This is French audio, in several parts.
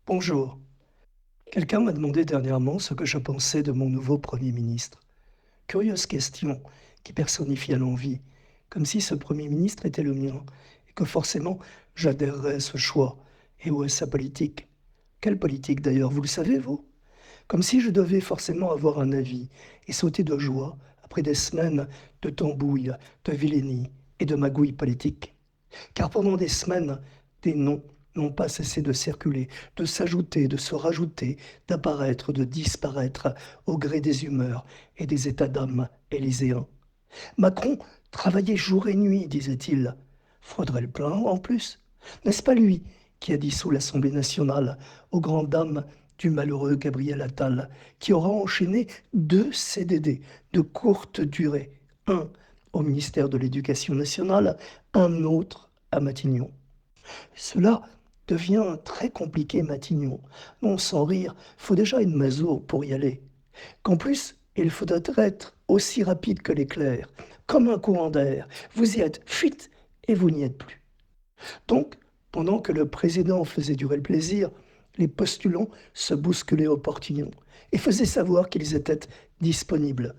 Bonjour. Quelqu'un m'a demandé dernièrement ce que je pensais de mon nouveau Premier ministre. Curieuse question qui personnifiait l'envie, comme si ce Premier ministre était le mien et que forcément j'adhérerais à ce choix et ou à sa politique. Quelle politique d'ailleurs, vous le savez, vous? Comme si je devais forcément avoir un avis et sauter de joie après des semaines de tambouille, de vilainie et de magouille politique. Car pendant des semaines, des noms n'ont pas cessé de circuler, de s'ajouter, de se rajouter, d'apparaître, de disparaître au gré des humeurs et des états d'âme élyséens. Macron travaillait jour et nuit, disait-il. Faudrait le plaindre en plus. N'est-ce pas lui qui a dissous l'Assemblée nationale aux grandes dames du malheureux Gabriel Attal, qui aura enchaîné 2 CDD de courte durée, un au ministère de l'Éducation nationale, un autre à Matignon. Cela devient très compliqué, Matignon. Non, sans rire, faut déjà une maso pour y aller. Qu'en plus, il faudrait être aussi rapide que l'éclair, comme un courant d'air. Vous y êtes, fuite, et vous n'y êtes plus. Donc, pendant que le président faisait durer le plaisir, les postulants se bousculaient au portillon et faisaient savoir qu'ils étaient disponibles,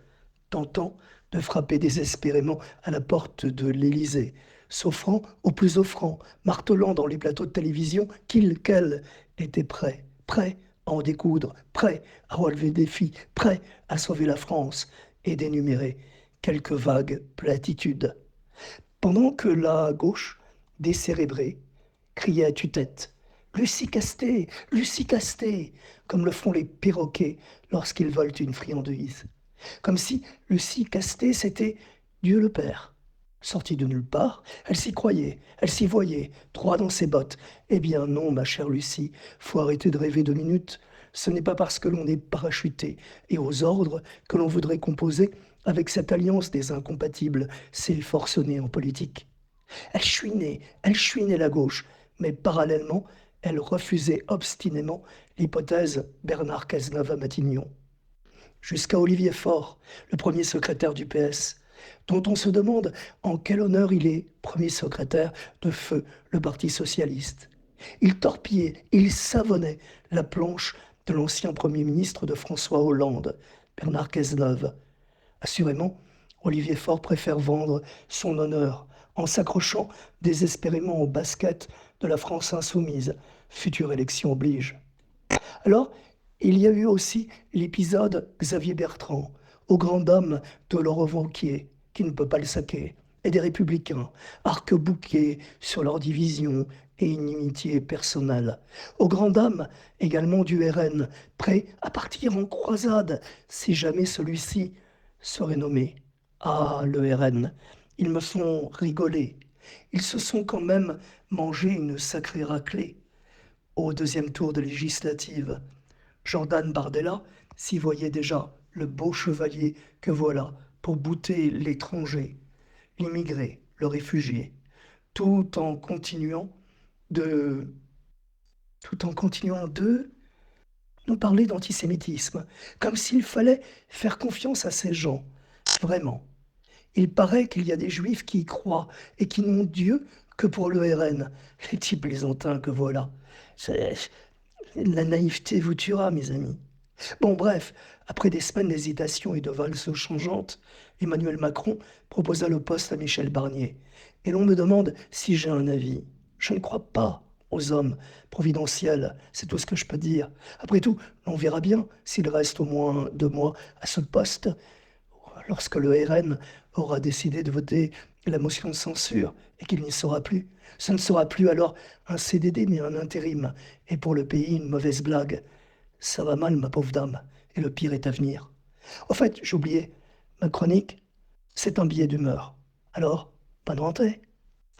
tentant de frapper désespérément à la porte de l'Élysée, s'offrant aux plus offrants, martelant dans les plateaux de télévision qu'elle était prêt à en découdre, prêt à relever le défi, prêt à sauver la France et d'énumérer quelques vagues platitudes. Pendant que la gauche, décérébrée, criait à tue-tête Lucie Casté, comme le font les perroquets lorsqu'ils volent une friandise. Comme si Lucie Casté, c'était Dieu le Père. Sortie de nulle part, elle s'y croyait, elle s'y voyait, droit dans ses bottes. Eh bien non, ma chère Lucie, faut arrêter de rêver 2 minutes. Ce n'est pas parce que l'on est parachuté et aux ordres que l'on voudrait composer avec cette alliance des incompatibles, c'est forcené en politique. Elle chouinait la gauche, mais parallèlement, elle refusait obstinément l'hypothèse Bernard Cazeneuve à Matignon. Jusqu'à Olivier Faure, le premier secrétaire du PS, dont on se demande en quel honneur il est premier secrétaire de feu le Parti socialiste. Il torpillait, il savonnait la planche de l'ancien Premier ministre de François Hollande, Bernard Cazeneuve. Assurément, Olivier Faure préfère vendre son honneur en s'accrochant désespérément au basket de la France insoumise, future élection oblige. Alors, il y a eu aussi l'épisode Xavier Bertrand, aux grandes dames de Laurent Wauquiez, qui ne peut pas le saquer, et des Républicains, arc-boutés sur leur division et inimitié personnelle. Aux grandes dames également du RN, prêts à partir en croisade si jamais celui-ci serait nommé. Ah, le RN, ils me font rigoler. Ils se sont quand même mangé une sacrée raclée au deuxième tour de législative. Jordan Bardella s'y voyait déjà le beau chevalier que voilà pour bouter l'étranger, l'immigré, le réfugié, tout en continuant de tout en continuant de nous parler d'antisémitisme, comme s'il fallait faire confiance à ces gens. Vraiment. Il paraît qu'il y a des juifs qui y croient et qui n'ont Dieu que pour le RN. Les petits plaisantins que voilà. C'est- La naïveté vous tuera, mes amis. Bon, bref, après des semaines d'hésitation et de valses changeantes, Emmanuel Macron proposa le poste à Michel Barnier. Et l'on me demande si j'ai un avis. Je ne crois pas aux hommes providentiels, c'est tout ce que je peux dire. Après tout, on verra bien s'il reste au moins 2 mois à ce poste lorsque le RN aura décidé de voter la motion de censure et qu'il n'y sera plus. Ce ne sera plus alors un CDD mais un intérim. Et pour le pays, une mauvaise blague. Ça va mal, ma pauvre dame, et le pire est à venir. Au fait, j'oubliais, ma chronique, c'est un billet d'humeur. Alors, bonne rentrée.